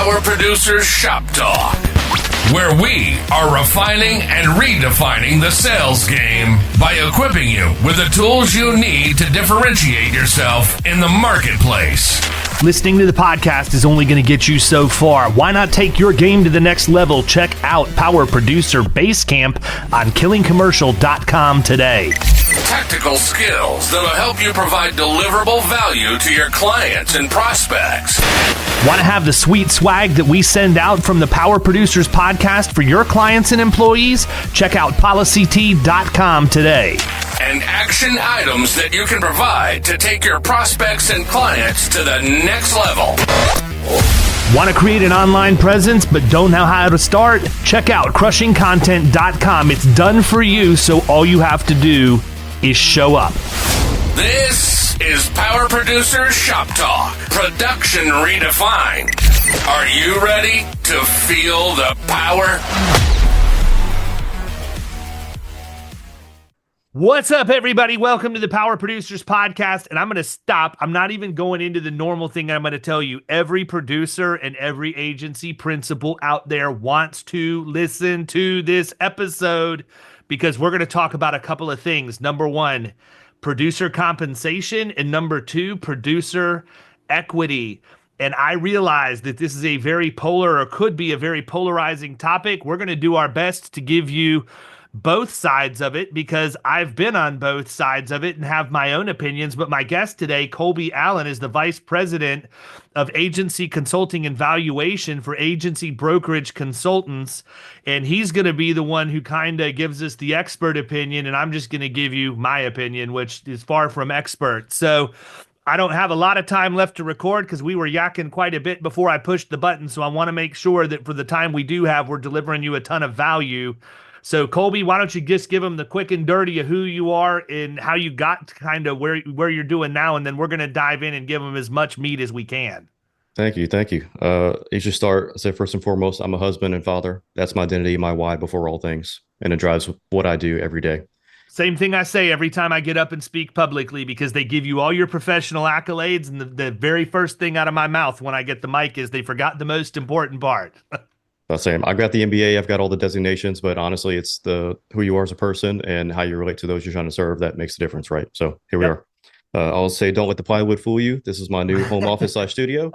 Power Producers Shop Talk, where we are refining and redefining the sales game by equipping you with the tools you need to differentiate yourself in the marketplace. Listening to the podcast is only going to get you so far. Why not take your game to the next level? Check out Power Producer Basecamp on killingcommercial.com today. Tactical skills that'll help you provide deliverable value to your clients and prospects. Want to have the sweet swag that we send out from the Power Producers podcast for your clients and employees? Check out policyt.com today. And action items that you can provide to take your prospects and clients to the next level. Want to create an online presence but don't know how to start? Check out crushingcontent.com. It's done for you, so all you have to do is show up. This is Power Producer Shop Talk, production redefined. Are you ready to feel the power? What's up, everybody? Welcome to the Power Producers Podcast, and I'm going to stop. I'm not even going into the normal thing. I'm going to tell you, every producer and every agency principal out there wants to listen to this episode because we're going to talk about a couple of things. Number one, producer compensation, and number two, producer equity. And I realize that this is a very polar, or could be a very polarizing topic. We're going to do our best to give you both sides of it because I've been on both sides of it and have my own opinions. But my guest today, Colby Allen, is the Vice President of Agency Consulting and Valuation for Agency Brokerage Consultants. And he's going to be the one who kind of gives us the expert opinion. And I'm just going to give you my opinion, which is far from expert. So I don't have a lot of time left to record because we were yakking quite a bit before I pushed the button. So I want to make sure that for the time we do have, we're delivering you a ton of value. So, Colby, why don't you just give them the quick and dirty of who you are and how you got to kind of where you're doing now, and then we're going to dive in and give them as much meat as we can. Thank you. You should start, say, first and foremost, I'm a husband and father. That's my identity, my why before all things, and it drives what I do every day. Same thing I say every time I get up and speak publicly, because they give you all your professional accolades, and the very first thing out of my mouth when I get the mic is they forgot the most important part. I've got the MBA, I've got all the designations, but honestly, it's who you are as a person and how you relate to those you're trying to serve that makes the difference, right? So here we are. I'll say, don't let the plywood fool you. This is my new home office / studio.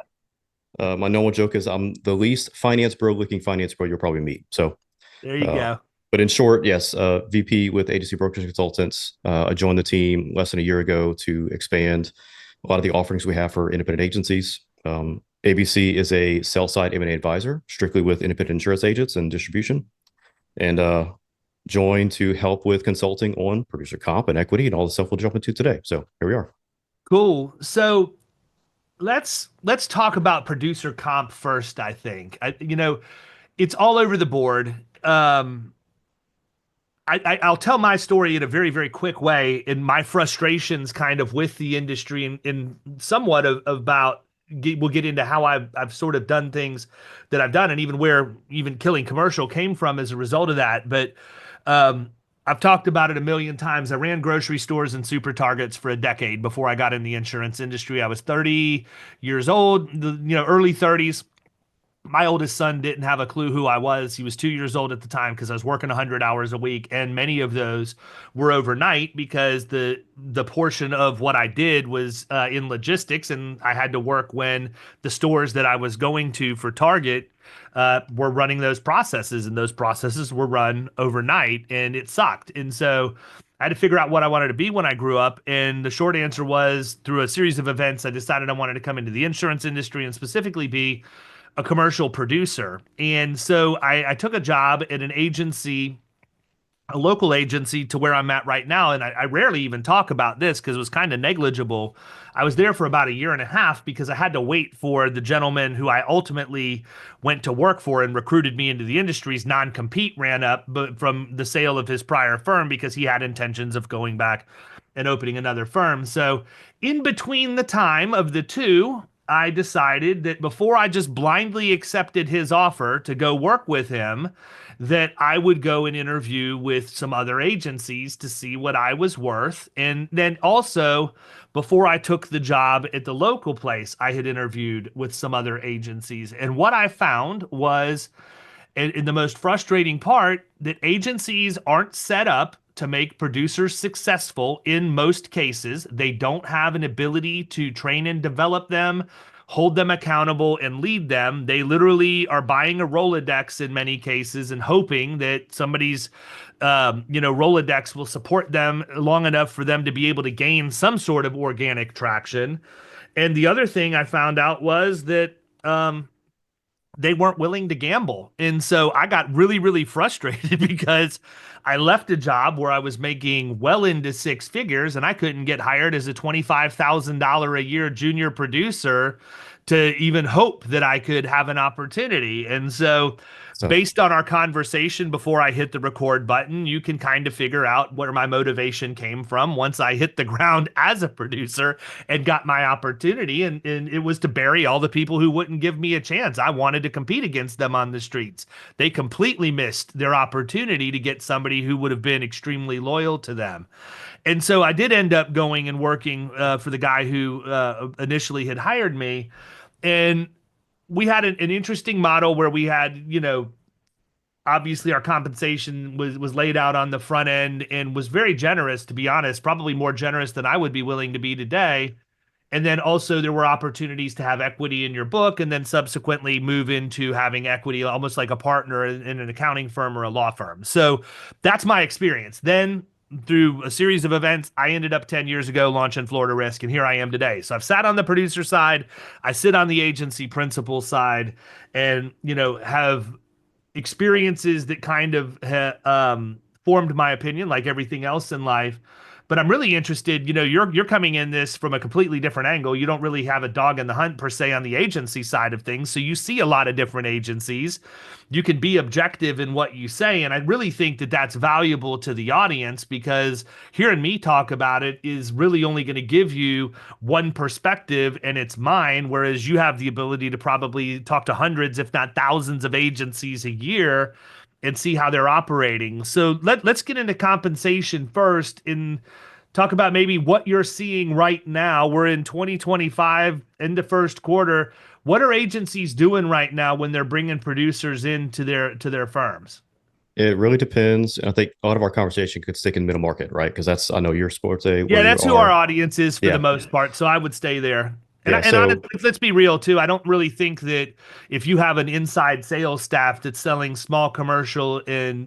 My normal joke is I'm the least finance bro looking finance bro you'll probably meet. So there you go. But in short, yes, VP with Agency Brokerage Consultants. I joined the team less than a year ago to expand a lot of the offerings we have for independent agencies. ABC is a sell-side M&A advisor, strictly with independent insurance agents and distribution, and joined to help with consulting on producer comp and equity and all the stuff we'll jump into today. So here we are. Cool. So let's talk about producer comp first. I think it's all over the board. I'll tell my story in a very, very quick way, in my frustrations kind of with the industry and somewhat about. We'll get into how I've sort of done things that I've done, and even where even Killing Commercial came from as a result of that. But I've talked about it a million times. I ran grocery stores and super targets for a decade before I got in the insurance industry. I was 30 years old, early 30s. My oldest son didn't have a clue who I was. He was 2 years old at the time because I was working 100 hours a week, and many of those were overnight because the portion of what I did was in logistics, and I had to work when the stores that I was going to for Target were running those processes, and those processes were run overnight, and it sucked. And so I had to figure out what I wanted to be when I grew up, and the short answer was, through a series of events, I decided I wanted to come into the insurance industry and specifically be a commercial producer. And so I took a job at an agency, a local agency, to where I'm at right now. And I rarely even talk about this because it was kind of negligible. I was there for about a year and a half because I had to wait for the gentleman who I ultimately went to work for and recruited me into the industry's non-compete ran up from the sale of his prior firm, because he had intentions of going back and opening another firm. So in between the time of the two, I decided that before I just blindly accepted his offer to go work with him, that I would go and interview with some other agencies to see what I was worth. And then also, before I took the job at the local place, I had interviewed with some other agencies. And what I found was, and the most frustrating part, that agencies aren't set up to make producers successful in most cases. They don't have an ability to train and develop them, hold them accountable, and lead them. They literally are buying a Rolodex in many cases and hoping that somebody's Rolodex will support them long enough for them to be able to gain some sort of organic traction. And the other thing I found out was that they weren't willing to gamble. And so I got really, really frustrated because I left a job where I was making well into six figures and I couldn't get hired as a $25,000 a year junior producer to even hope that I could have an opportunity. And so, based on our conversation before I hit the record button, you can kind of figure out where my motivation came from once I hit the ground as a producer and got my opportunity. And it was to bury all the people who wouldn't give me a chance. I wanted to compete against them on the streets. They completely missed their opportunity to get somebody who would have been extremely loyal to them. And so I did end up going and working for the guy who initially had hired me. And we had an interesting model where we had, obviously our compensation was laid out on the front end and was very generous, to be honest, probably more generous than I would be willing to be today. And then also there were opportunities to have equity in your book and then subsequently move into having equity almost like a partner in an accounting firm or a law firm. So that's my experience. Then through a series of events, I ended up 10 years ago launching Florida Risk, and here I am today. So I've sat on the producer side, I sit on the agency principal side, and have experiences that kind of formed my opinion, like everything else in life. But I'm really interested, you're coming in this from a completely different angle. You don't really have a dog in the hunt per se on the agency side of things. So you see a lot of different agencies. You can be objective in what you say. And I really think that that's valuable to the audience, because hearing me talk about it is really only going to give you one perspective, and it's mine. Whereas you have the ability to probably talk to hundreds, if not thousands of agencies a year and see how they're operating. So let's get into compensation first and talk about maybe what you're seeing right now. We're in 2025 in the first quarter. What are agencies doing right now when they're bringing producers into their firms? It really depends. I think a lot of our conversation could stick in middle market, right? Because I know your sports a. Yeah, that's who our audience is for the most part. So I would stay there. And, honestly, let's be real too. I don't really think that if you have an inside sales staff that's selling small commercial and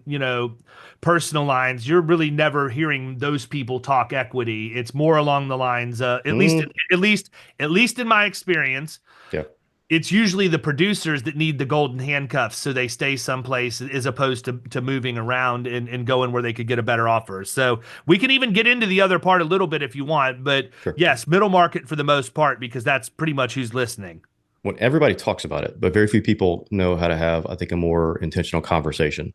personal lines, you're really never hearing those people talk equity. It's more along the lines, at least in my experience. Yeah. It's usually the producers that need the golden handcuffs so they stay someplace, as opposed to moving around and going where they could get a better offer. So we can even get into the other part a little bit if you want, but sure. Yes, middle market for the most part, because that's pretty much who's listening. When everybody talks about it, but very few people know how to have, I think, a more intentional conversation.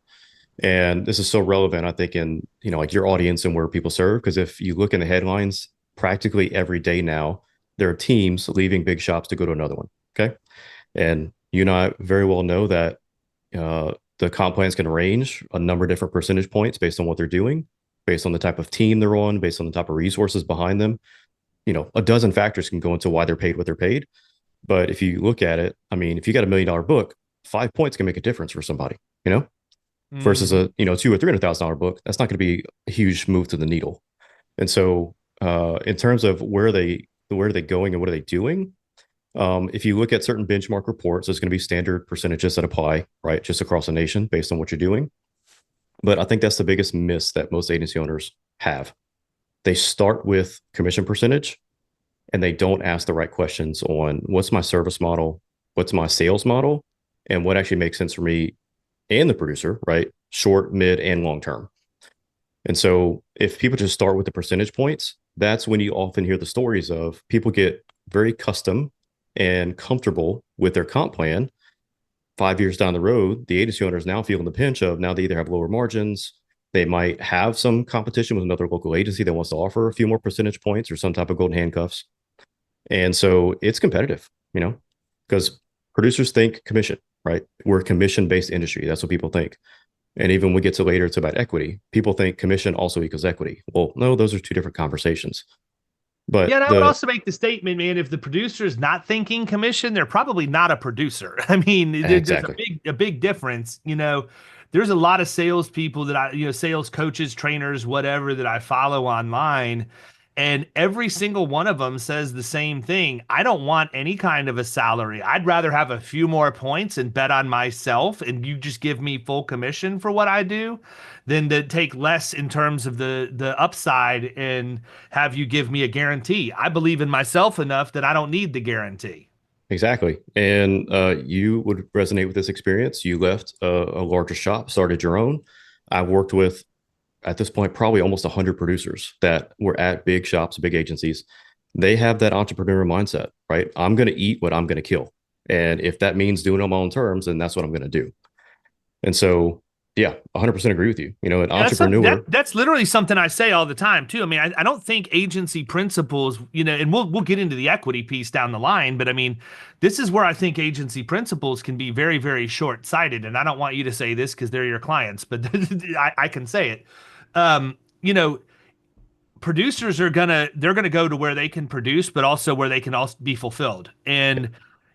And this is so relevant, I think, in like your audience and where people serve. Because if you look in the headlines, practically every day now, there are teams leaving big shops to go to another one. Okay. And you and I very well know that the comp plans can range a number of different percentage points based on what they're doing, based on the type of team they're on, based on the type of resources behind them. A dozen factors can go into why they're paid what they're paid. But if you look at it, I mean, if you got $1 million book, 5 points can make a difference for somebody, versus a $200,000 or $300,000 book. That's not going to be a huge move to the needle. And so in terms of where are they going and what are they doing? If you look at certain benchmark reports, there's going to be standard percentages that apply, right, just across the nation based on what you're doing. But I think that's the biggest miss that most agency owners have. They start with commission percentage and they don't ask the right questions on what's my service model, what's my sales model, and what actually makes sense for me and the producer, right, short, mid, and long term. And so if people just start with the percentage points, that's when you often hear the stories of people get very custom and comfortable with their comp plan. 5 years down the road, the agency owner is now feeling the pinch of, now they either have lower margins, they might have some competition with another local agency that wants to offer a few more percentage points or some type of golden handcuffs. And so it's competitive. you know, because producers think commission, right? We're a commission-based industry. That's what people think. And even when we get to later, it's about equity. People think commission also equals equity. Well, no, those are two different conversations. Yeah, But and I would also make the statement, man, if the producer's not thinking commission, they're probably not a producer. I mean, there's exactly. a big difference. There's a lot of salespeople that sales coaches, trainers, whatever that I follow online, and every single one of them says the same thing. I don't want any kind of a salary. I'd rather have a few more points and bet on myself, and you just give me full commission for what I do, than to take less in terms of the upside and have you give me a guarantee. I believe in myself enough that I don't need the guarantee. Exactly. And you would resonate with this experience. You left a larger shop, started your own. I worked with, at this point, probably almost 100 producers that were at big shops, big agencies. They have that entrepreneurial mindset, right? I'm going to eat what I'm going to kill. And if that means doing it on my own terms, then that's what I'm going to do. And so, yeah, 100% agree with you. An Yeah, entrepreneur. that's literally something I say all the time too. I mean, I don't think agency principles, and we'll get into the equity piece down the line, but I mean, this is where I think agency principles can be very, very short-sighted. And I don't want you to say this because they're your clients, but I can say it. Um, you know, Producers they're gonna go to where they can produce, but also where they can also be fulfilled. And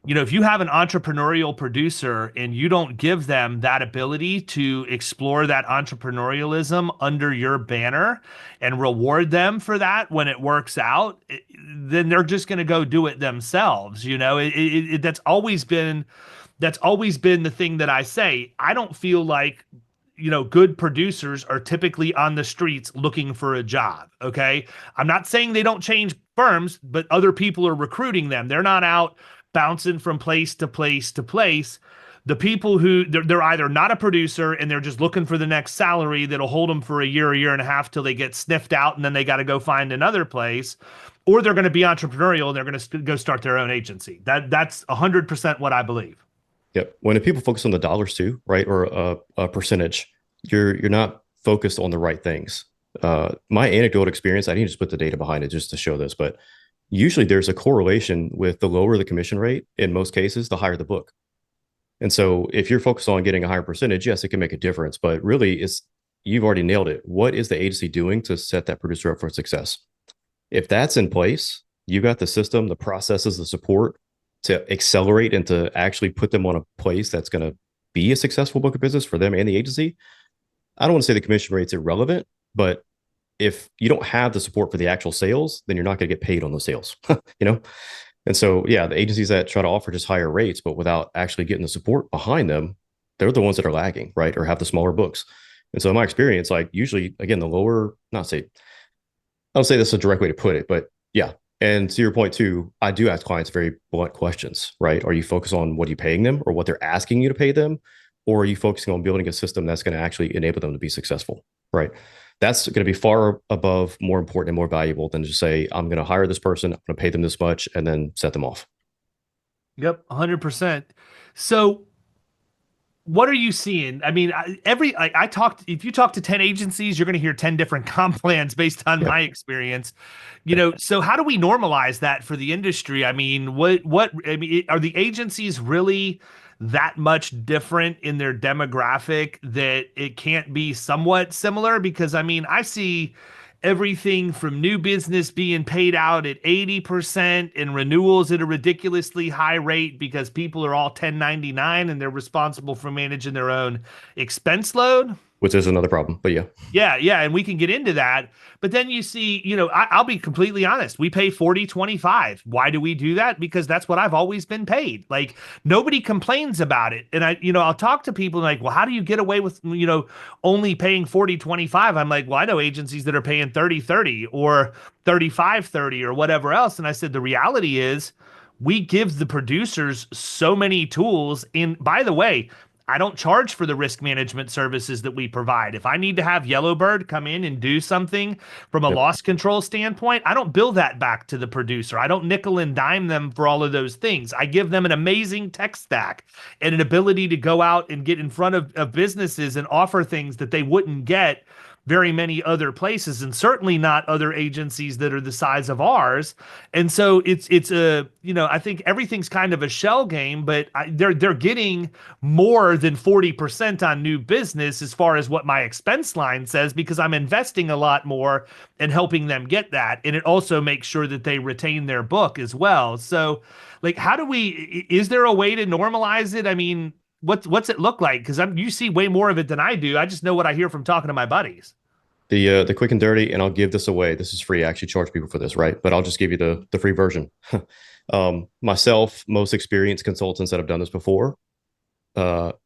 if you have an entrepreneurial producer and you don't give them that ability to explore that entrepreneurialism under your banner and reward them for that when it works out, then they're just going to go do it themselves. That's always been the thing that I say. I don't feel like good producers are typically on the streets looking for a job. Okay. I'm not saying they don't change firms, but other people are recruiting them. They're not out bouncing from place to place to place. The people who they're either not a producer and they're just looking for the next salary that'll hold them for a year and a half till they get sniffed out and then they got to go find another place, or they're going to be entrepreneurial and they're going to go start their own agency. That's 100% what I believe. Yep. When people focus on the dollars too, right, or a percentage, you're not focused on the right things. My anecdotal experience, I didn't just put the data behind it just to show this, but usually there's a correlation with the lower the commission rate, in most cases, the higher the book. And so if you're focused on getting a higher percentage, yes, it can make a difference, but really you've already nailed it. What is the agency doing to set that producer up for success? If that's in place, you got the system, the processes, the support to accelerate and to actually put them on a place that's going to be a successful book of business for them and the agency. I don't want to say the commission rate's irrelevant, but if you don't have the support for the actual sales, then you're not going to get paid on those sales, And so, yeah, the agencies that try to offer just higher rates, but without actually getting the support behind them, they're the ones that are lagging, right? Or have the smaller books. And so in my experience, like usually, again, the lower, I don't say this is a direct way to put it, but yeah. And to your point too, I do ask clients very blunt questions, right? Are you focused on what are you paying them or what they're asking you to pay them? Or are you focusing on building a system that's going to actually enable them to be successful, right? That's going to be far above, more important and more valuable than just say, I'm going to hire this person, I'm going to pay them this much, and then set them off. Yep, 100%. So what are you seeing? I mean, if you talk to 10 agencies, you're going to hear 10 different comp plans based on Yep. my experience. So how do we normalize that for the industry? I mean, I mean, are the agencies really that much different in their demographic that it can't be somewhat similar? Because I mean, I see everything from new business being paid out at 80% and renewals at a ridiculously high rate because people are all 1099 and they're responsible for managing their own expense load. Which is another problem, but yeah. Yeah, and we can get into that. But then you see, I'll be completely honest. We pay 40/25. Why do we do that? Because that's what I've always been paid. Like nobody complains about it. And I'll talk to people like, well, how do you get away with, only paying 40/25? I'm like, well, I know agencies that are paying 30/30 or 35/30 or whatever else. And I said, the reality is we give the producers so many tools. And by the way, I don't charge for the risk management services that we provide. If I need to have Yellowbird come in and do something from a Yep. loss control standpoint, I don't bill that back to the producer. I don't nickel and dime them for all of those things. I give them an amazing tech stack and an ability to go out and get in front of businesses and offer things that they wouldn't get very many other places, and certainly not other agencies that are the size of ours. And so it's a, I think everything's kind of a shell game, but they're getting more than 40% on new business as far as what my expense line says, because I'm investing a lot more and helping them get that. And it also makes sure that they retain their book as well. So like, is there a way to normalize it? I mean, what's it look like? Because you see way more of it than I do. I just know what I hear from talking to my buddies. The quick and dirty, and I'll give this away. This is free. I actually charge people for this, right? But I'll just give you the free version. Myself, most experienced consultants that have done this before,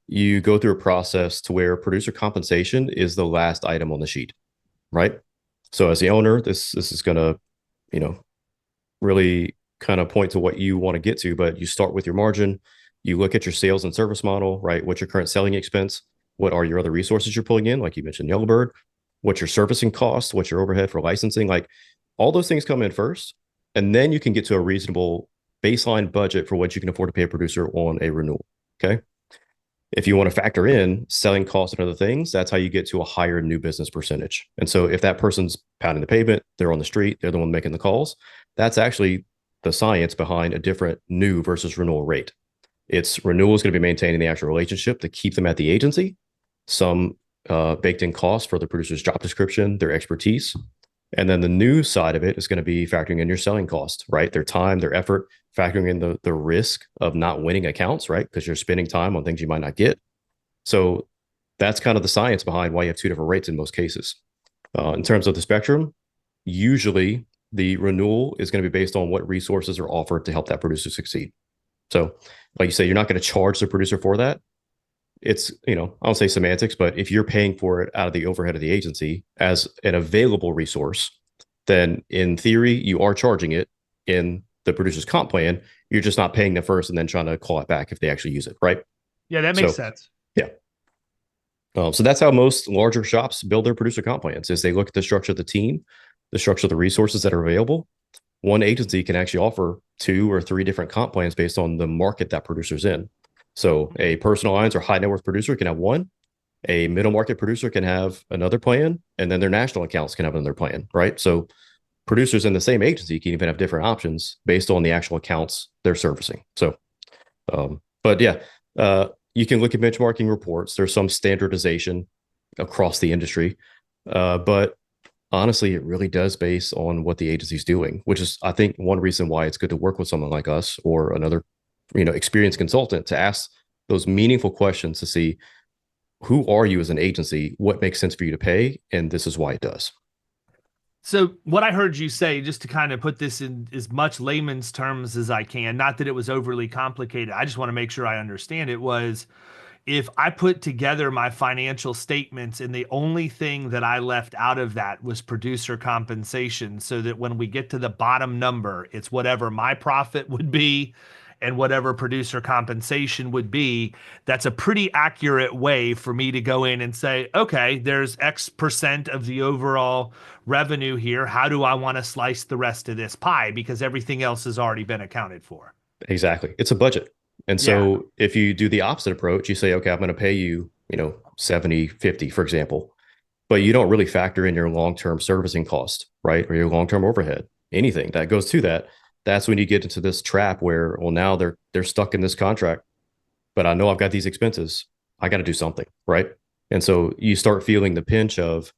you go through a process to where producer compensation is the last item on the sheet, right? So as the owner, this is going to, really kind of point to what you want to get to, but you start with your margin. You look at your sales and service model, right? What's your current selling expense? What are your other resources you're pulling in? Like you mentioned, Yellowbird. What's your servicing cost? What's your overhead for licensing? Like all those things come in first. And then you can get to a reasonable baseline budget for what you can afford to pay a producer on a renewal. Okay. If you want to factor in selling costs and other things, that's how you get to a higher new business percentage. And so if that person's pounding the pavement, they're on the street, they're the one making the calls, that's actually the science behind a different new versus renewal rate. It's renewal is going to be maintaining the actual relationship to keep them at the agency, some baked in costs for the producer's job description, their expertise. And then the new side of it is going to be factoring in your selling costs, right? Their time, their effort, factoring in the risk of not winning accounts, right? Because you're spending time on things you might not get. So that's kind of the science behind why you have two different rates in most cases. In terms of the spectrum, usually the renewal is going to be based on what resources are offered to help that producer succeed. So like you say, you're not going to charge the producer for that. It's, I don't say semantics, but if you're paying for it out of the overhead of the agency as an available resource, then in theory, you are charging it in the producer's comp plan. You're just not paying them first and then trying to call it back if they actually use it, right? Yeah, that makes sense. Yeah. So that's how most larger shops build their producer comp plans, is they look at the structure of the team, the structure of the resources that are available. One agency can actually offer 2 or 3 different comp plans based on the market that producer's in. So a personal lines or high net worth producer can have one, a middle market producer can have another plan, and then their national accounts can have another plan, right? So producers in the same agency can even have different options based on the actual accounts they're servicing. So, but yeah, you can look at benchmarking reports. There's some standardization across the industry, but honestly, it really does base on what the agency's doing, which is, I think, one reason why it's good to work with someone like us or another experienced consultant to ask those meaningful questions to see, who are you as an agency? What makes sense for you to pay? And this is why it does. So what I heard you say, just to kind of put this in as much layman's terms as I can, not that it was overly complicated, I just want to make sure I understand it, was if I put together my financial statements and the only thing that I left out of that was producer compensation, so that when we get to the bottom number, it's whatever my profit would be and whatever producer compensation would be, that's a pretty accurate way for me to go in and say, okay, there's X percent of the overall revenue here. How do I want to slice the rest of this pie? Because everything else has already been accounted for. Exactly. It's a budget. And so if you do the opposite approach, you say, okay, I'm going to pay you, 70, 50, for example, but you don't really factor in your long-term servicing cost, right? Or your long-term overhead, anything that goes to that. That's when you get into this trap where, well, now they're stuck in this contract, but I know I've got these expenses. I got to do something, right? And so you start feeling the pinch of,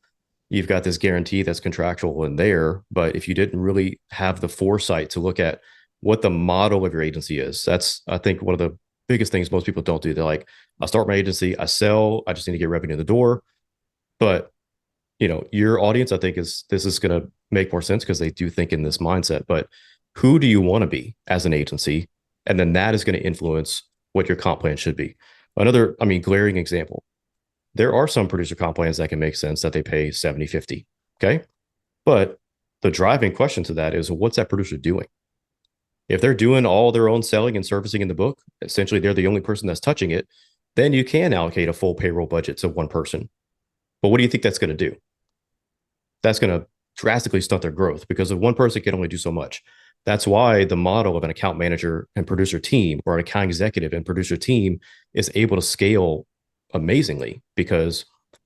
you've got this guarantee that's contractual in there, but if you didn't really have the foresight to look at what the model of your agency is, that's, I think, one of the biggest things most people don't do. They're like, I start my agency, I sell, I just need to get revenue in the door. But, your audience, I think, this is going to make more sense because they do think in this mindset. But who do you want to be as an agency? And then that is going to influence what your comp plan should be. Another, glaring example. There are some producer comp plans that can make sense that they pay 70, 50. Okay. But the driving question to that is, what's that producer doing? If they're doing all their own selling and servicing in the book, essentially they're the only person that's touching it, then you can allocate a full payroll budget to one person. But what do you think that's going to do? That's going to drastically stunt their growth, because if one person can only do so much. That's why the model of an account manager and producer team, or an account executive and producer team, is able to scale amazingly, because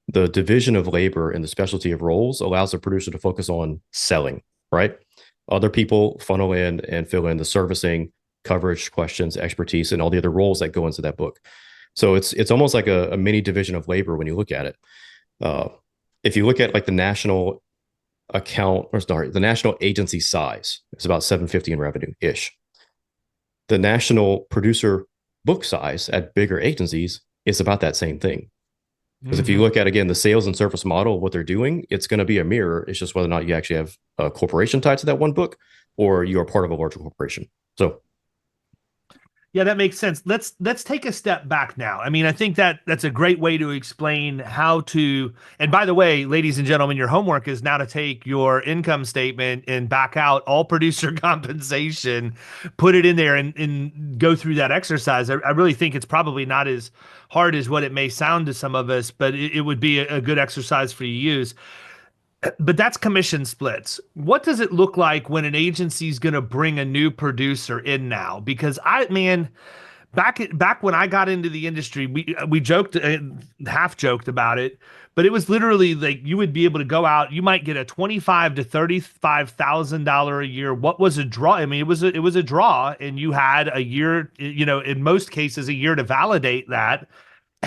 The division of labor and the specialty of roles allows the producer to focus on selling, right? Other people funnel in and fill in the servicing, coverage, questions, expertise, and all the other roles that go into that book. So it's almost like a mini division of labor when you look at it. Uh, if you look at like the national the national agency size, it's about 750 in revenue ish. The national producer book size at bigger agencies is about that same thing. Because if you look at, again, the sales and service model, what they're doing, it's going to be a mirror. It's just whether or not you actually have a corporation tied to that one book or you are part of a larger corporation. So Yeah, that makes sense. Let's take a step back now. I mean, I think that's a great way to explain how to. And by the way, ladies and gentlemen, your homework is now to take your income statement and back out all producer compensation, put it in there, and go through that exercise. I really think it's probably not as hard as what it may sound to some of us, but it would be a good exercise for you to use. But that's commission splits. What does it look like when an agency is going to bring a new producer in now? Because back when I got into the industry, we joked, half joked about it, but it was literally like you would be able to go out, you might get a $25,000 to $35,000 a year. What was a draw? I mean, it was a draw, and you had a year, in most cases, a year to validate that,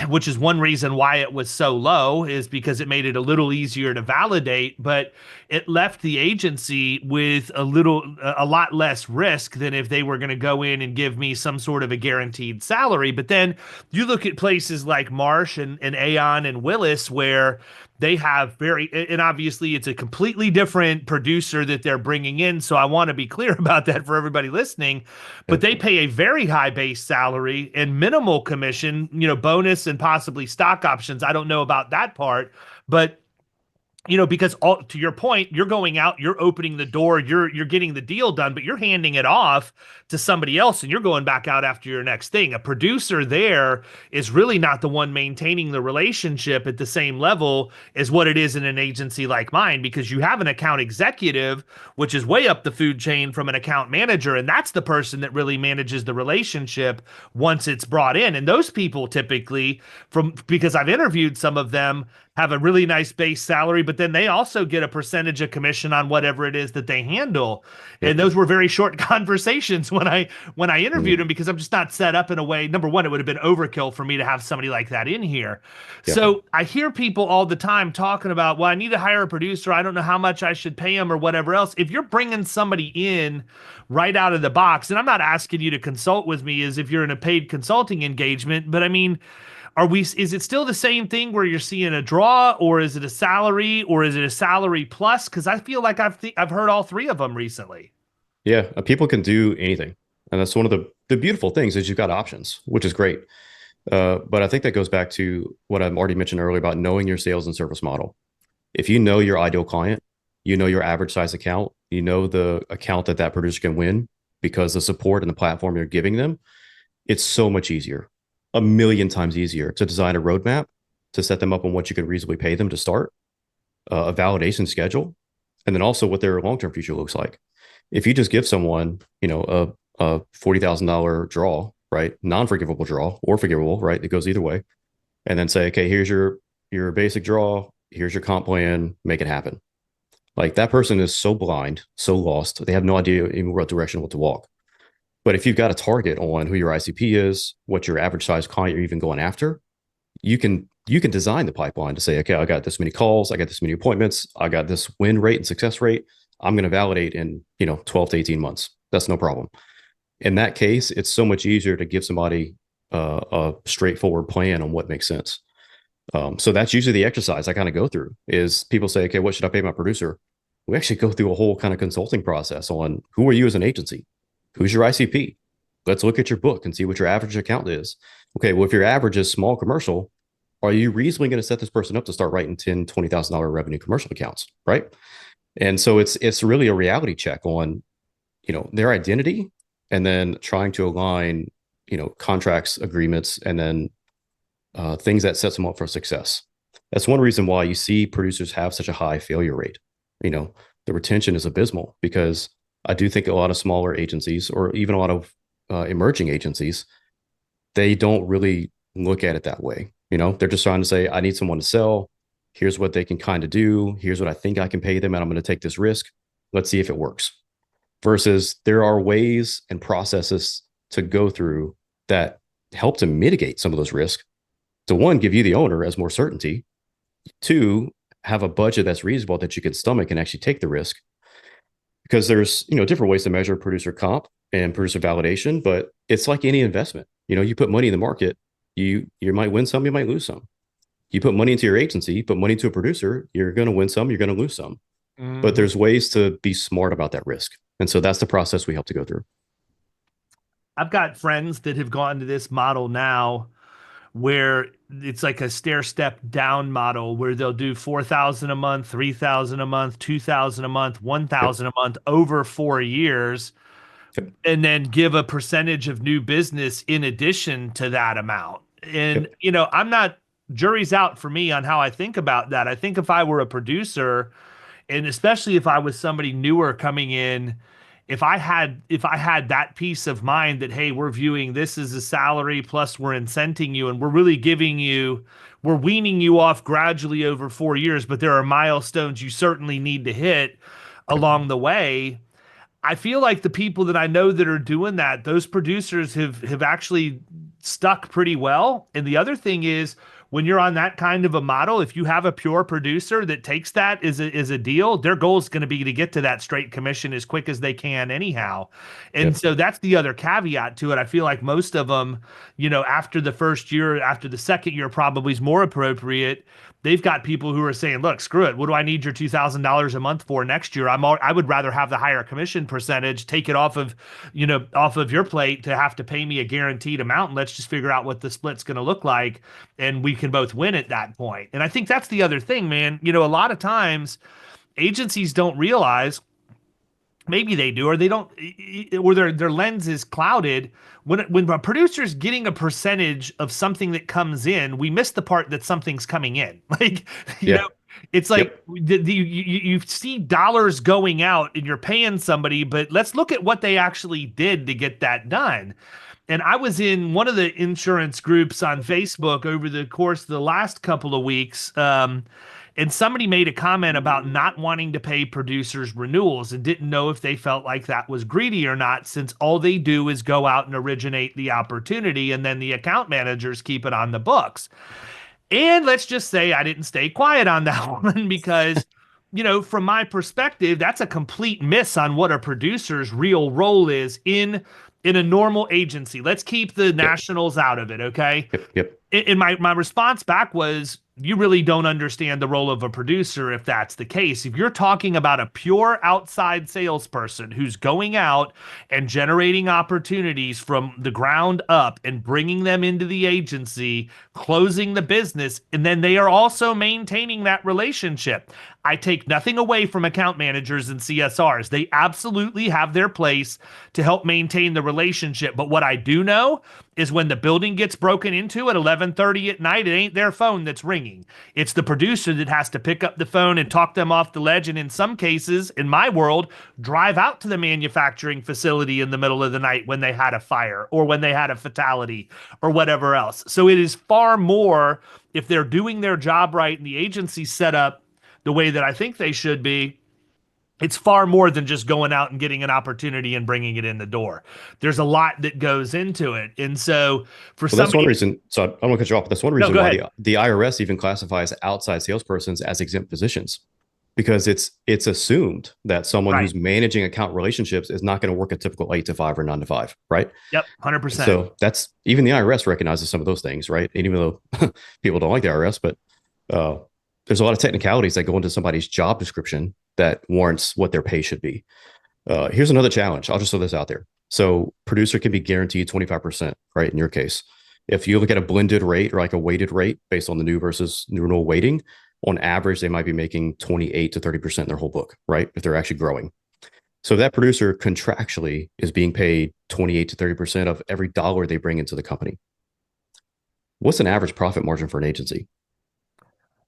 which is one reason why it was so low, is because it made it a little easier to validate, but it left the agency with a lot less risk than if they were going to go in and give me some sort of a guaranteed salary. But then you look at places like Marsh and Aon and Willis, where they have and obviously it's a completely different producer that they're bringing in. So I want to be clear about that for everybody listening, but they pay a very high base salary and minimal commission, bonus and possibly stock options. I don't know about that part, but because to your point, you're going out, you're opening the door, you're getting the deal done, but you're handing it off to somebody else and you're going back out after your next thing. A producer there is really not the one maintaining the relationship at the same level as what it is in an agency like mine, because you have an account executive, which is way up the food chain from an account manager, and that's the person that really manages the relationship once it's brought in. And those people typically, because I've interviewed some of them, have a really nice base salary, but then they also get a percentage of commission on whatever it is that they handle. And those were very short conversations when I interviewed them, because I'm just not set up in a way. Number one, it would have been overkill for me to have somebody like that in here. So I hear people all the time talking about, well, I need to hire a producer. I don't know how much I should pay him or whatever else. If you're bringing somebody in right out of the box, and I'm not asking you to consult with me as if you're in a paid consulting engagement, but I mean, is it still the same thing where you're seeing a draw, or is it a salary, or is it a salary plus? Because I feel like I've heard all three of them recently. Yeah, people can do anything. And that's one of the beautiful things is you've got options, which is great. But I think that goes back to what I've already mentioned earlier about knowing your sales and service model. If you know your ideal client, you know your average size account, you know the account that producer can win because the support and the platform you're giving them, it's so much easier. A million times easier to design a roadmap, to set them up on what you can reasonably pay them to start, a validation schedule, and then also what their long-term future looks like. If you just give someone, a $40,000 draw, right, non-forgivable draw or forgivable, right, it goes either way, and then say, okay, here's your basic draw, here's your comp plan, make it happen. Like, that person is so blind, so lost, they have no idea in what direction to walk. But if you've got a target on who your ICP is, what your average size client you're even going after, you can design the pipeline to say, okay, I got this many calls, I got this many appointments, I got this win rate and success rate. I'm going to validate in 12 to 18 months. That's no problem. In that case, it's so much easier to give somebody a straightforward plan on what makes sense. So that's usually the exercise I kind of go through. Is people say, okay, what should I pay my producer? We actually go through a whole kind of consulting process on who are you as an agency? Who's your ICP? Let's look at your book and see what your average account is. Okay, well, if your average is small commercial, are you reasonably going to set this person up to start writing $10,000, $20,000 revenue commercial accounts, right? And so it's really a reality check on, their identity, and then trying to align, contracts, agreements, and then things that sets them up for success. That's one reason why you see producers have such a high failure rate. The retention is abysmal, because I do think a lot of smaller agencies, or even a lot of emerging agencies, they don't really look at it that way. They're just trying to say, I need someone to sell. Here's what they can kind of do. Here's what I think I can pay them, and I'm going to take this risk. Let's see if it works. Versus there are ways and processes to go through that help to mitigate some of those risks. To one, give you the owner as more certainty. Two, have a budget that's reasonable that you can stomach and actually take the risk. Because there's different ways to measure producer comp and producer validation, but it's like any investment. You put money in the market, you might win some, you might lose some. You put money into your agency, you put money into a producer, you're going to win some, you're going to lose some. But there's ways to be smart about that risk. And so that's the process we help to go through. I've got friends that have gone to this model now where it's like a stair step down model where they'll do 4,000 a month, 3,000 a month, 2,000 a month, 1,000 a month over 4 years, and then give a percentage of new business in addition to that amount. And, I'm not, jury's out for me on how I think about that. I think if I were a producer, and especially if I was somebody newer coming in, if I had that peace of mind that, hey, we're viewing this as a salary plus we're incenting you and we're really we're weaning you off gradually over 4 years, but there are milestones you certainly need to hit along the way. I feel like the people that I know that are doing that, those producers have actually stuck pretty well. And the other thing is, when you're on that kind of a model, if you have a pure producer that takes that as a deal, their goal is going to be to get to that straight commission as quick as they can anyhow. And so that's the other caveat to it. I feel like most of them, after the first year, after the second year probably is more appropriate. They've got people who are saying, look, screw it. What do I need your $2,000 a month for next year? I would rather have the higher commission percentage, take it off of your plate to have to pay me a guaranteed amount. And let's just figure out what the split's going to look like. And we can both win at that point. And I think that's the other thing, man. A lot of times agencies don't realize, maybe they do, or they don't, or their lens is clouded. When a producer's getting a percentage of something that comes in, we miss the part that something's coming in. Like, it's like you see dollars going out and you're paying somebody, but let's look at what they actually did to get that done. And I was in one of the insurance groups on Facebook over the course of the last couple of weeks. And somebody made a comment about not wanting to pay producers renewals and didn't know if they felt like that was greedy or not, since all they do is go out and originate the opportunity and then the account managers keep it on the books. And let's just say I didn't stay quiet on that one because, from my perspective, that's a complete miss on what a producer's real role is in a normal agency. Let's keep the nationals out of it, okay? Yep. And my response back was, you really don't understand the role of a producer if that's the case. If you're talking about a pure outside salesperson who's going out and generating opportunities from the ground up and bringing them into the agency, closing the business, and then they are also maintaining that relationship. I take nothing away from account managers and CSRs. They absolutely have their place to help maintain the relationship. But what I do know is when the building gets broken into at 11:30 at night, it ain't their phone that's ringing. It's the producer that has to pick up the phone and talk them off the ledge. And in some cases, in my world, drive out to the manufacturing facility in the middle of the night when they had a fire or when they had a fatality or whatever else. So it is far more, if they're doing their job right and the agency's set up the way that I think they should be, it's far more than just going out and getting an opportunity and bringing it in the door. There's a lot that goes into it. And so that's one reason. So I'm going to cut you off. But that's one reason why the IRS even classifies outside salespersons as exempt positions, because it's assumed that someone who's managing account relationships is not going to work a typical 8 to 5 or 9 to 5. Right. Yep. 100%. So that's, even the IRS recognizes some of those things. Right. And even though people don't like the IRS, but there's a lot of technicalities that go into somebody's job description that warrants what their pay should be. Here's another challenge. I'll just throw this out there. So producer can be guaranteed 25%, right? In your case, if you look at a blended rate or like a weighted rate based on the new versus new renewal weighting, on average, they might be making 28 to 30% in their whole book, right? If they're actually growing. So that producer contractually is being paid 28 to 30% of every dollar they bring into the company. What's an average profit margin for an agency?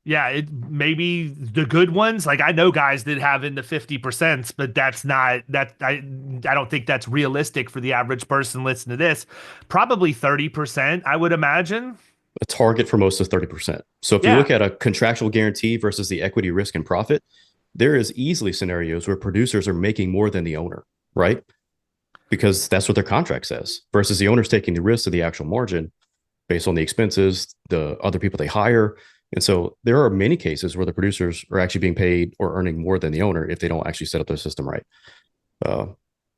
Yeah, it maybe the good ones. Like I know guys that have in the 50%, but that's not that I don't think that's realistic for the average person listening to this. Probably 30%, I would imagine. A target for most is 30%. So if you Yeah. look at a contractual guarantee versus the equity risk and profit, there is easily scenarios where producers are making more than the owner, right? Because that's what their contract says, versus the owner's taking the risk of the actual margin based on the expenses, the other people they hire. And so there are many cases where the producers are actually being paid or earning more than the owner if they don't actually set up their system right. Uh,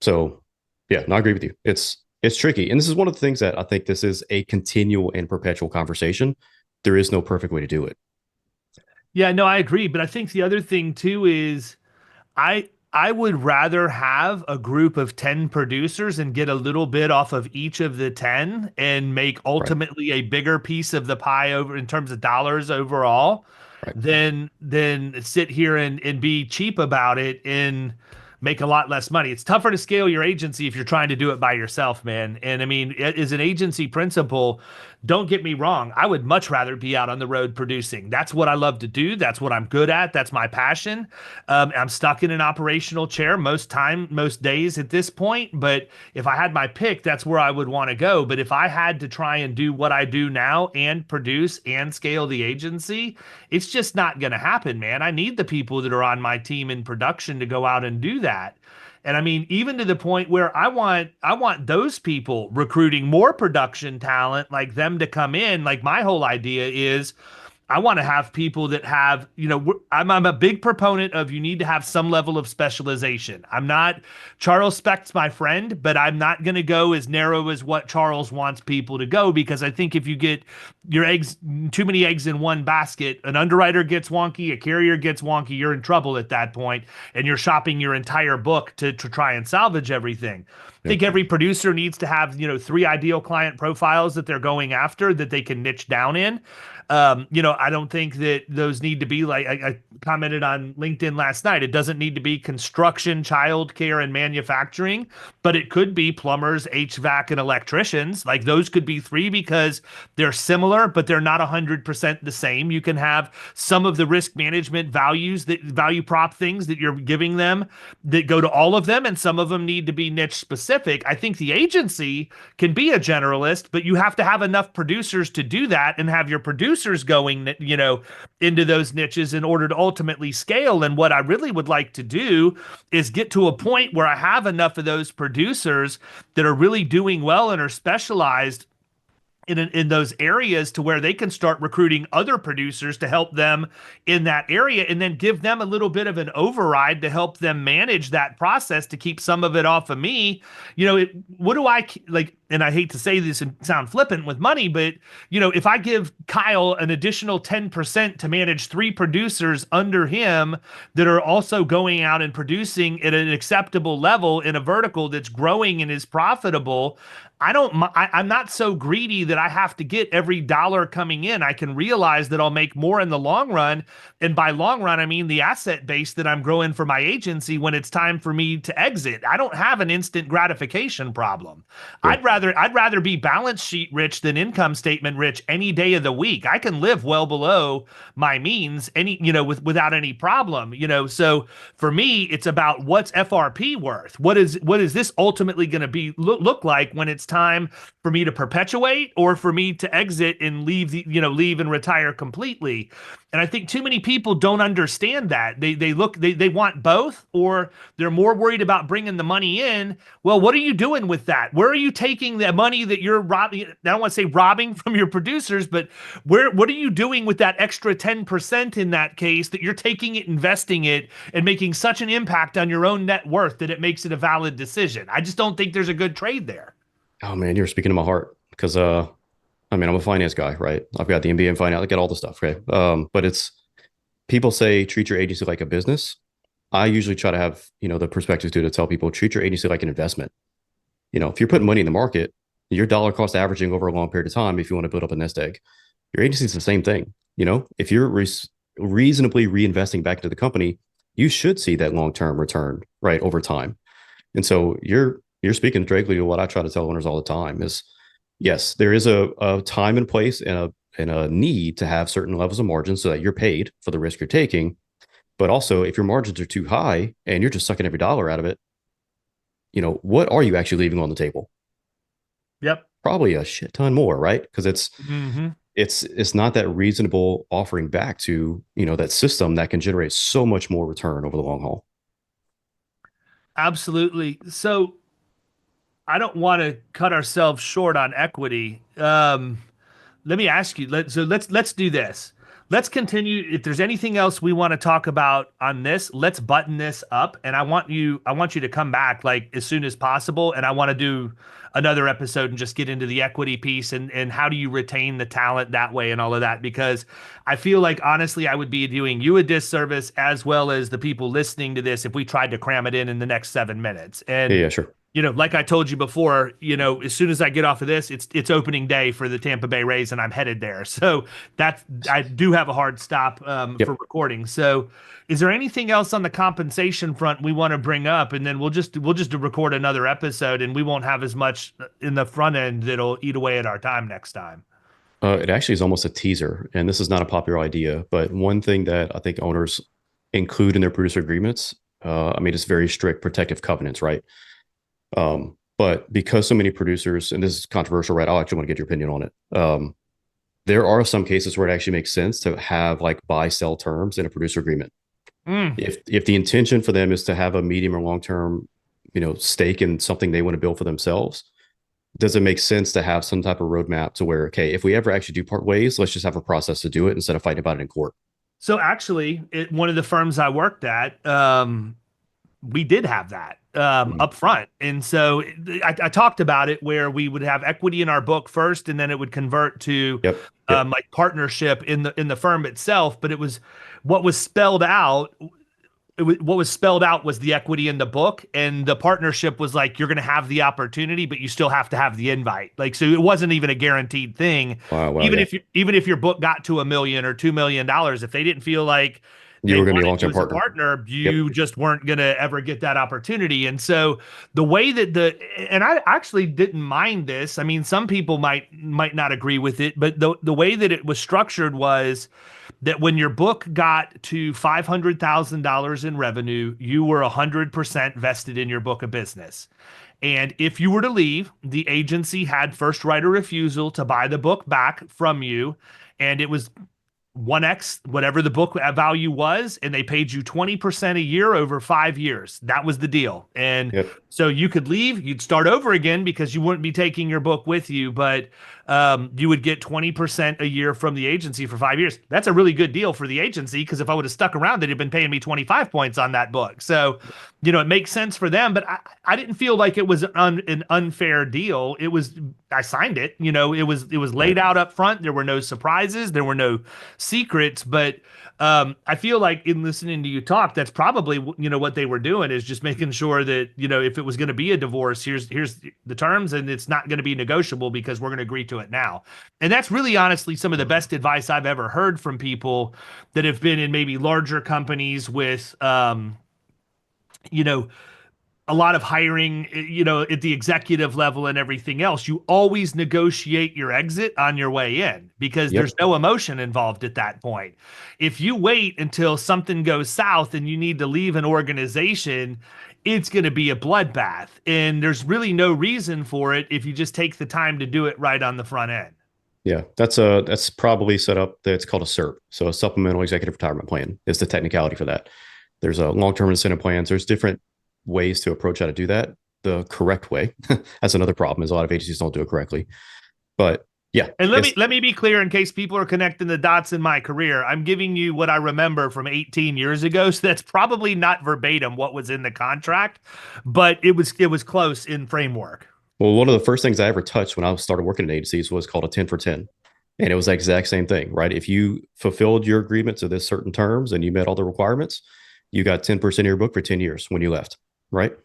so yeah, no, I agree with you. It's tricky. And this is one of the things that I think this is a continual and perpetual conversation. There is no perfect way to do it. Yeah, no, I agree. But I think the other thing too is I would rather have a group of 10 producers and get a little bit off of each of the 10 and make Right. ultimately a bigger piece of the pie over in terms of dollars overall Right. than sit here and be cheap about it and make a lot less money. It's tougher to scale your agency if you're trying to do it by yourself, man. And I mean, as an agency principal, don't get me wrong, I would much rather be out on the road producing. That's what I love to do. That's what I'm good at. That's my passion. I'm stuck in an operational chair most days at this point. But if I had my pick, that's where I would want to go. But if I had to try and do what I do now and produce and scale the agency, it's just not going to happen, man. I need the people that are on my team in production to go out and do that. And I mean, even to the point where I want those people recruiting more production talent, like them to come in. Like my whole idea is I want to have people that have, I'm a big proponent of you need to have some level of specialization. I'm not Charles Specht's my friend, but I'm not going to go as narrow as what Charles wants people to go because I think if you get your eggs, too many eggs in one basket, an underwriter gets wonky, a carrier gets wonky, you're in trouble at that point, and you're shopping your entire book to try and salvage everything. I Yep. think every producer needs to have, three ideal client profiles that they're going after that they can niche down in. I don't think that those need to be like I commented on LinkedIn last night. It doesn't need to be construction, childcare, and manufacturing, but it could be plumbers, HVAC, and electricians. Like those could be three because they're similar, but they're not 100% the same. You can have some of the risk management value prop things that you're giving them that go to all of them, and some of them need to be niche specific. I think the agency can be a generalist, but you have to have enough producers to do that and have your producers going, into those niches in order to ultimately scale. And what I really would like to do is get to a point where I have enough of those producers that are really doing well and are specialized in those areas to where they can start recruiting other producers to help them in that area and then give them a little bit of an override to help them manage that process to keep some of it off of me. What do I like? And I hate to say this and sound flippant with money, but if I give Kyle an additional 10% to manage three producers under him that are also going out and producing at an acceptable level in a vertical that's growing and is profitable, I'm not so greedy that I have to get every dollar coming in. I can realize that I'll make more in the long run. And by long run, I mean the asset base that I'm growing for my agency when it's time for me to exit. I don't have an instant gratification problem. Yeah. I'd rather be balance sheet rich than income statement rich any day of the week. I can live well below my means without any problem. So for me, it's about what's FRP worth. What is this ultimately going to be look like when it's time for me to perpetuate or for me to exit and leave and retire completely. And I think too many people don't understand that. They want both, or they're more worried about bringing the money in. Well, what are you doing with that? Where are you taking the money that you're robbing? I don't want to say robbing from your producers, but what are you doing with that extra 10% in that case that you're taking it, investing it, and making such an impact on your own net worth that it makes it a valid decision? I just don't think there's a good trade there. Oh man, you're speaking to my heart because I mean, I'm a finance guy, right? I've got the MBA in finance, I get all the stuff, okay? But it's people say treat your agency like a business. I usually try to have, the perspectives to tell people treat your agency like an investment. If you're putting money in the market, your dollar cost averaging over a long period of time, if you want to build up a nest egg, your agency is the same thing. If you're reasonably reinvesting back into the company, you should see that long-term return, right, over time. And so you're speaking directly to what I try to tell owners all the time is, yes, there is a time and place and a need to have certain levels of margin so that you're paid for the risk you're taking. But also, if your margins are too high and you're just sucking every dollar out of it, what are you actually leaving on the table? Yep. Probably a shit ton more, right? Because it's Mm-hmm. it's not that reasonable offering back to, that system that can generate so much more return over the long haul. Absolutely. So I don't want to cut ourselves short on equity. Let me ask you. Let's do this. Let's continue. If there's anything else we want to talk about on this, let's button this up. And I want you to come back like as soon as possible. And I want to do another episode and just get into the equity piece and how do you retain the talent that way and all of that. Because I feel like honestly, I would be doing you a disservice as well as the people listening to this if we tried to cram it in the next 7 minutes. Yeah, And yeah, sure. like I told you before, as soon as I get off of this, it's opening day for the Tampa Bay Rays, and I'm headed there. So that's I do have a hard stop for Yep. recording. So, is there anything else on the compensation front we want to bring up, and then we'll just record another episode, and we won't have as much in the front end that'll eat away at our time next time. It actually is almost a teaser, and this is not a popular idea, but one thing that I think owners include in their producer agreements, I mean, it's very strict protective covenants, right? But because so many producers, and this is controversial, right? I actually want to get your opinion on it. There are some cases where it actually makes sense to have like buy sell terms in a producer agreement. Mm. If the intention for them is to have a medium or long term, stake in something they want to build for themselves, does it make sense to have some type of roadmap to where, okay, if we ever actually do part ways, let's just have a process to do it instead of fighting about it in court? So actually, one of the firms I worked at, we did have that Mhm. up front. And so I talked about it where we would have equity in our book first, and then it would convert to Yep. Yep. like partnership in the firm itself. But it was what was spelled out. What was spelled out was the equity in the book, and the partnership was like you're going to have the opportunity, but you still have to have the invite. Like so, it wasn't even a guaranteed thing. Wow. Wow. Even Yeah. if your book got to $1 million or $2 million, if they didn't feel like You they were going to be a wanted long you term as a partner. partner, Yep. you just weren't going to ever get that opportunity. And so the way that and I actually didn't mind this. I mean, some people might not agree with it, but the way that it was structured was that when your book got to $500,000 in revenue, you were 100% vested in your book of business. And if you were to leave, the agency had first right of refusal to buy the book back from you. And it was 1x whatever the book value was, and they paid you 20% a year over 5 years. That was the deal. And Yep. so you could leave, you'd start over again because you wouldn't be taking your book with you, but you would get 20% a year from the agency for 5 years. That's a really good deal for the agency because if I would have stuck around, they'd have been paying me 25 points on that book. So, it makes sense for them, but I didn't feel like it was an unfair deal. I signed it, it was laid Right. out up front. There were no surprises. There were no secrets, but I feel like in listening to you talk, that's probably what they were doing is just making sure that if it was going to be a divorce, here's the terms, and it's not going to be negotiable because we're going to agree to it now. And that's really honestly some of the best advice I've ever heard from people that have been in maybe larger companies with you know a lot of hiring, at the executive level and everything else. You always negotiate your exit on your way in because there's Yep. no emotion involved at that point. If you wait until something goes south and you need to leave an organization, it's going to be a bloodbath. And there's really no reason for it if you just take the time to do it right on the front end. Yeah. That's probably set up. That's called a SERP. So a supplemental executive retirement plan is the technicality for that. There's a long-term incentive plans. There's different ways to approach how to do that the correct way. That's another problem is a lot of agencies don't do it correctly. But yeah, And let me it's let me be clear in case people are connecting the dots in my career. I'm giving you what I remember from 18 years ago, so that's probably not verbatim what was in the contract, but it was close in framework. well, one of the first things I ever touched when I started working in agencies was called a 10 for 10. And it was the exact same thing, right? If you fulfilled your agreement to this certain terms and you met all the requirements, you got 10% of your book for 10 years when you left, right?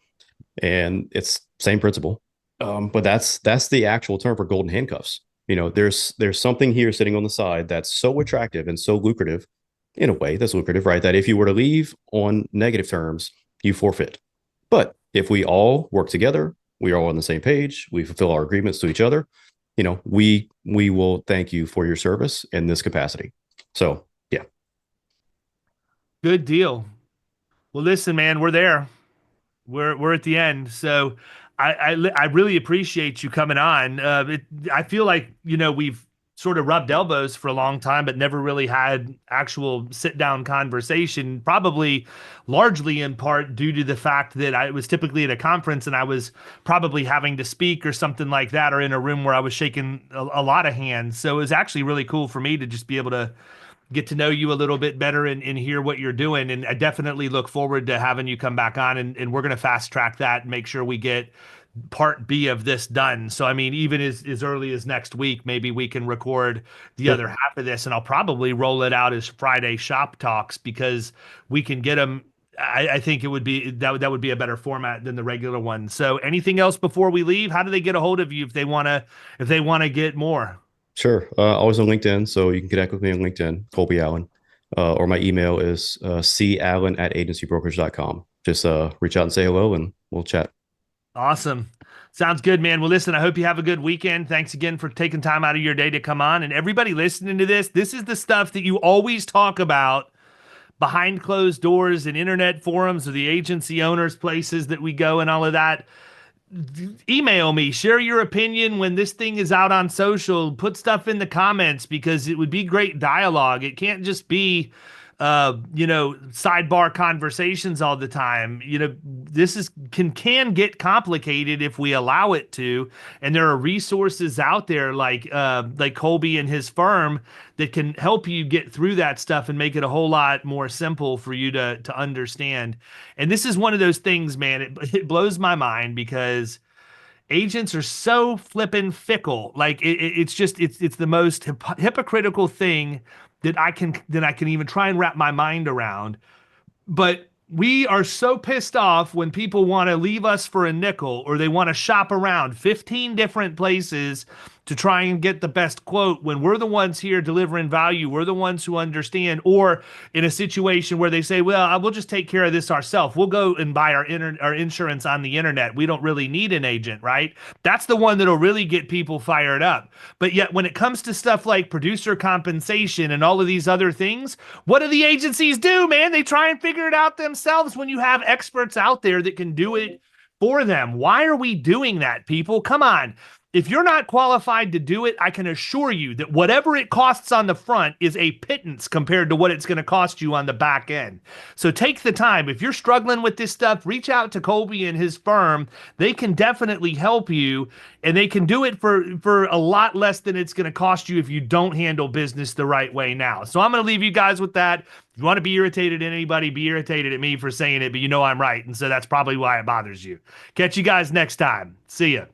And it's same principle. But that's the actual term for golden handcuffs. There's something here sitting on the side that's so attractive and so lucrative, in a way that's lucrative, right? That if you were to leave on negative terms, you forfeit. But if we all work together, we are all on the same page, we fulfill our agreements to each other, we will thank you for your service in this capacity. So yeah. Good deal. Well, listen, man, we're there. We're at the end. So I really appreciate you coming on. I feel like we've sort of rubbed elbows for a long time, but never really had actual sit down conversation, probably largely in part due to the fact that I was typically at a conference and I was probably having to speak or something like that, or in a room where I was shaking a lot of hands. So it was actually really cool for me to just be able to get to know you a little bit better and hear what you're doing. And I definitely look forward to having you come back on, and we're going to fast track that and make sure we get part B of this done. So, I mean, even as early as next week, maybe we can record the other half of this, and I'll probably roll it out as Friday shop talks because we can get them. I think it would be that would be a better format than the regular one. So, anything else before we leave? How do they get a hold of you if they want to get more? Sure. Always on LinkedIn. So you can connect with me on LinkedIn, Colby Allen. Or my email is callen@agencybrokerage.com. Just reach out and say hello and we'll chat. Awesome. Sounds good, man. Well, listen, I hope you have a good weekend. Thanks again for taking time out of your day to come on. And everybody listening to this is the stuff that you always talk about behind closed doors and internet forums or the agency owners places that we go and all of that. Email me, share your opinion when this thing is out on social, put stuff in the comments because it would be great dialogue. It can't just be sidebar conversations all the time. This can get complicated if we allow it to. And there are resources out there like Colby and his firm that can help you get through that stuff and make it a whole lot more simple for you to understand. And this is one of those things, man, it blows my mind because agents are so flippin' fickle. Like it's the most hypocritical thing that I can even try and wrap my mind around. But we are so pissed off when people want to leave us for a nickel or they want to shop around 15 different places to try and get the best quote when we're the ones here delivering value. We're the ones who understand. Or in a situation where they say, well, we'll just take care of this ourselves. We'll go and buy our insurance on the internet. We don't really need an agent, right? That's the one that'll really get people fired up. But yet when it comes to stuff like producer compensation and all of these other things, what do the agencies do, man? They try and figure it out themselves when you have experts out there that can do it for them. Why are we doing that, people? Come on. If you're not qualified to do it, I can assure you that whatever it costs on the front is a pittance compared to what it's going to cost you on the back end. So take the time. If you're struggling with this stuff, reach out to Colby and his firm. They can definitely help you, and they can do it for a lot less than it's going to cost you if you don't handle business the right way now. So I'm going to leave you guys with that. If you want to be irritated at anybody, be irritated at me for saying it, but you know I'm right. And so that's probably why it bothers you. Catch you guys next time. See ya.